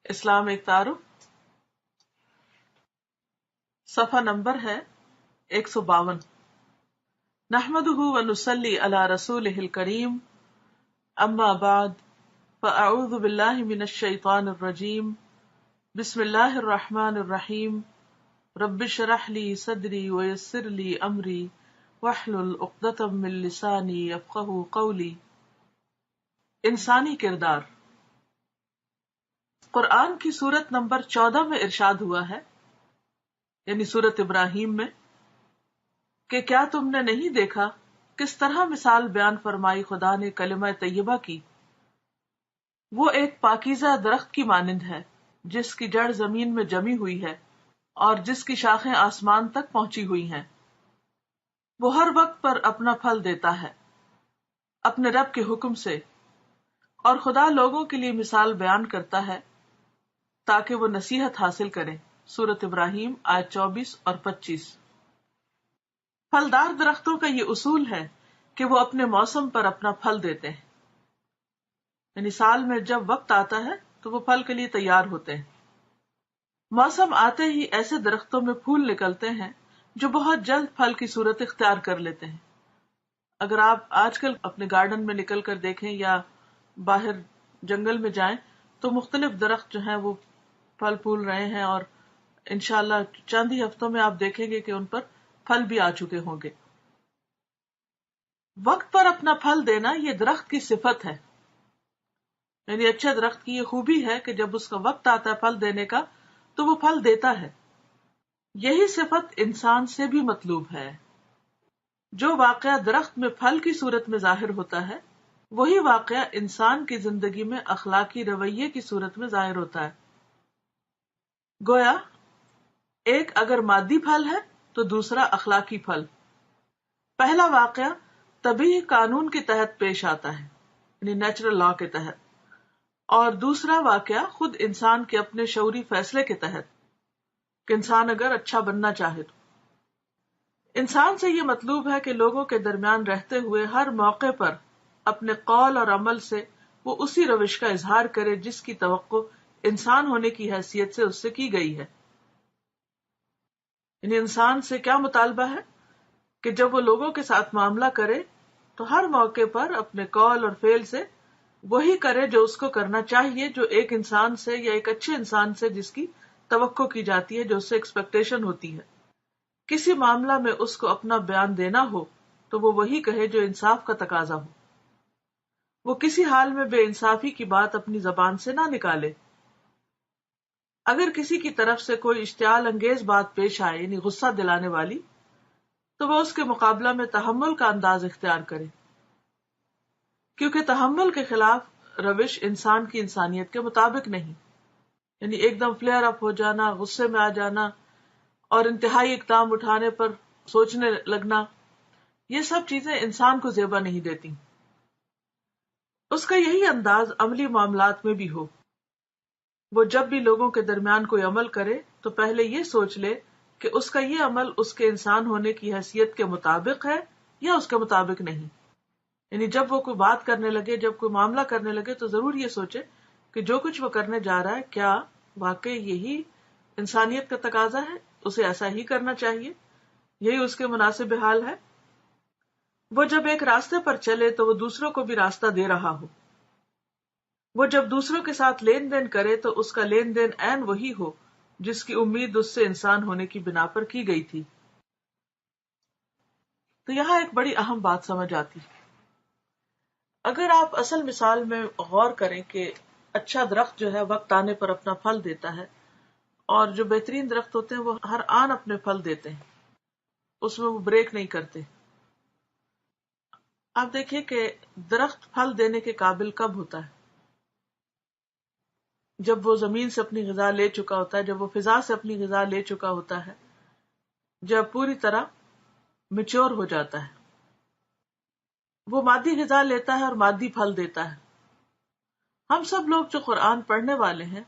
اسلام ایک تعارف، صفحہ نمبر ہے 152۔ نحمدہ ونصلی علی رسولہ الکریم، اما بعد فاعوذ باللہ من الشیطان الرجیم، بسم اللہ الرحمن الرحیم، رب اشرح لی صدری ویسر لی امری واحلل عقدۃ من لسانی یفقہوا قولی۔ انسانی کردار۔ قرآن کی سورت نمبر 14 میں ارشاد ہوا ہے، یعنی سورت ابراہیم میں، کہ کیا تم نے نہیں دیکھا کس طرح مثال بیان فرمائی خدا نے کلمہ طیبہ کی۔ وہ ایک پاکیزہ درخت کی مانند ہے جس کی جڑ زمین میں جمی ہوئی ہے اور جس کی شاخیں آسمان تک پہنچی ہوئی ہیں۔ وہ ہر وقت پر اپنا پھل دیتا ہے اپنے رب کے حکم سے، اور خدا لوگوں کے لیے مثال بیان کرتا ہے تاکہ وہ نصیحت حاصل کریں۔ سورت ابراہیم آیت 24 اور 25۔ پھلدار درختوں کا یہ اصول ہے کہ وہ اپنے موسم پر اپنا پھل دیتے ہیں، یعنی سال میں جب وقت آتا ہے تو وہ پھل کے لیے تیار ہوتے ہیں۔ موسم آتے ہی ایسے درختوں میں پھول نکلتے ہیں جو بہت جلد پھل کی صورت اختیار کر لیتے ہیں۔ اگر آپ آج کل اپنے گارڈن میں نکل کر دیکھیں یا باہر جنگل میں جائیں تو مختلف درخت جو ہیں وہ پھل پھول رہے ہیں، اور انشاءاللہ چند ہی ہفتوں میں آپ دیکھیں گے کہ ان پر پھل بھی آ چکے ہوں گے۔ وقت پر اپنا پھل دینا یہ درخت کی صفت ہے، یعنی اچھے درخت کی یہ خوبی ہے کہ جب اس کا وقت آتا ہے پھل دینے کا تو وہ پھل دیتا ہے۔ یہی صفت انسان سے بھی مطلوب ہے۔ جو واقعہ درخت میں پھل کی صورت میں ظاہر ہوتا ہے وہی واقعہ انسان کی زندگی میں اخلاقی رویے کی صورت میں ظاہر ہوتا ہے۔ گویا ایک اگر مادی پھل ہے تو دوسرا اخلاقی پھل۔ پہلا واقعہ طبیعی قانون کے تحت پیش آتا ہے، یعنی نیچرل لا کے تحت، اور دوسرا واقعہ خود انسان کے اپنے شعوری فیصلے کے تحت کہ انسان اگر اچھا بننا چاہے تو۔ انسان سے یہ مطلوب ہے کہ لوگوں کے درمیان رہتے ہوئے ہر موقع پر اپنے قول اور عمل سے وہ اسی روش کا اظہار کرے جس کی توقع انسان ہونے کی حیثیت سے اس سے کی گئی ہے۔ یعنی انسان سے کیا مطالبہ ہے کہ جب وہ لوگوں کے ساتھ معاملہ کرے تو ہر موقع پر اپنے قول اور فعل سے وہی کرے جو اس کو کرنا چاہیے، جو ایک انسان سے یا ایک اچھے انسان سے جس کی توقع کی جاتی ہے، جو اس سے ایکسپیکٹیشن ہوتی ہے۔ کسی معاملہ میں اس کو اپنا بیان دینا ہو تو وہ وہی کہے جو انصاف کا تقاضا ہو۔ وہ کسی حال میں بے انصافی کی بات اپنی زبان سے نہ نکالے۔ اگر کسی کی طرف سے کوئی اشتعال انگیز بات پیش آئے، یعنی غصہ دلانے والی، تو وہ اس کے مقابلہ میں تحمل کا انداز اختیار کرے، کیونکہ تحمل کے خلاف روش انسان کی انسانیت کے مطابق نہیں۔ یعنی ایک دم فلیئر اپ ہو جانا، غصے میں آ جانا اور انتہائی اقدام اٹھانے پر سوچنے لگنا، یہ سب چیزیں انسان کو زیبا نہیں دیتی۔ اس کا یہی انداز عملی معاملات میں بھی ہو۔ وہ جب بھی لوگوں کے درمیان کوئی عمل کرے تو پہلے یہ سوچ لے کہ اس کا یہ عمل اس کے انسان ہونے کی حیثیت کے مطابق ہے یا اس کے مطابق نہیں۔ یعنی جب وہ کوئی بات کرنے لگے، جب کوئی معاملہ کرنے لگے تو ضرور یہ سوچے کہ جو کچھ وہ کرنے جا رہا ہے کیا واقعی یہی انسانیت کا تقاضا ہے، اسے ایسا ہی کرنا چاہیے، یہی اس کے مناسب حال ہے۔ وہ جب ایک راستے پر چلے تو وہ دوسروں کو بھی راستہ دے رہا ہو۔ وہ جب دوسروں کے ساتھ لین دین کرے تو اس کا لین دین عین وہی ہو جس کی امید اس سے انسان ہونے کی بنا پر کی گئی تھی۔ تو یہاں ایک بڑی اہم بات سمجھ آتی، اگر آپ اصل مثال میں غور کریں کہ اچھا درخت جو ہے وقت آنے پر اپنا پھل دیتا ہے، اور جو بہترین درخت ہوتے ہیں وہ ہر آن اپنے پھل دیتے ہیں، اس میں وہ بریک نہیں کرتے۔ آپ دیکھیے کہ درخت پھل دینے کے قابل کب ہوتا ہے؟ جب وہ زمین سے اپنی غذا لے چکا ہوتا ہے، جب وہ فضا سے اپنی غذا لے چکا ہوتا ہے، جب پوری طرح میچور ہو جاتا ہے، وہ مادی غذا لیتا ہے اور مادی پھل دیتا ہے۔ ہم سب لوگ جو قرآن پڑھنے والے ہیں،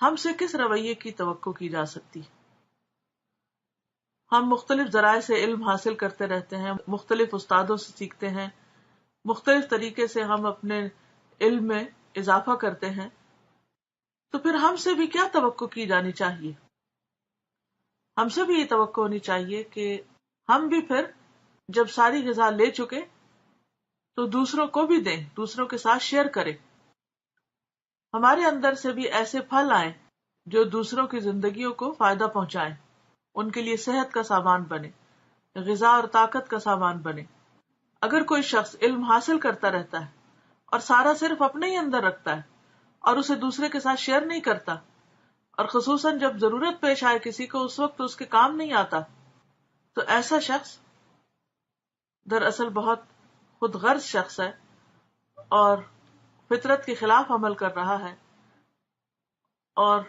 ہم سے کس رویے کی توقع کی جا سکتی؟ ہم مختلف ذرائع سے علم حاصل کرتے رہتے ہیں، مختلف استادوں سے سیکھتے ہیں، مختلف طریقے سے ہم اپنے علم میں اضافہ کرتے ہیں، تو پھر ہم سے بھی کیا توقع کی جانی چاہیے؟ ہم سے بھی یہ توقع ہونی چاہیے کہ ہم بھی پھر جب ساری غذا لے چکے تو دوسروں کو بھی دیں، دوسروں کے ساتھ شیئر کریں. ہمارے اندر سے بھی ایسے پھل آئیں جو دوسروں کی زندگیوں کو فائدہ پہنچائیں، ان کے لیے صحت کا سامان بنے، غذا اور طاقت کا سامان بنے. اگر کوئی شخص علم حاصل کرتا رہتا ہے اور سارا صرف اپنے ہی اندر رکھتا ہے اور اسے دوسرے کے ساتھ شیئر نہیں کرتا، اور خصوصاً جب ضرورت پیش آئے کسی کو اس وقت اس کے کام نہیں آتا، تو ایسا شخص دراصل بہت خود غرض شخص ہے اور فطرت کے خلاف عمل کر رہا ہے. اور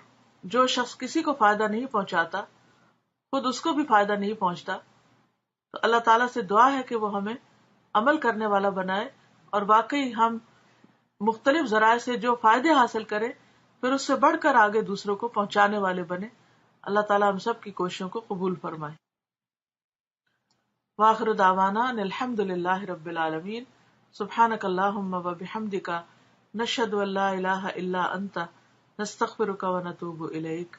جو شخص کسی کو فائدہ نہیں پہنچاتا، خود اس کو بھی فائدہ نہیں پہنچتا، تو اللہ تعالیٰ سے دعا ہے کہ وہ ہمیں عمل کرنے والا بنائے اور واقعی ہم مختلف ذرائع سے جو فائدے حاصل کریں پھر اس سے بڑھ کر آگے دوسروں کو پہنچانے والے بنے. اللہ تعالیٰ ہم سب کی کوششوں کو قبول فرمائے. وآخر دعوانا ان الحمد للہ رب العالمین. سبحانک اللہم وبحمدک، نشہد ان لا الہ الا انت، نستغفرک ونتوب الیک.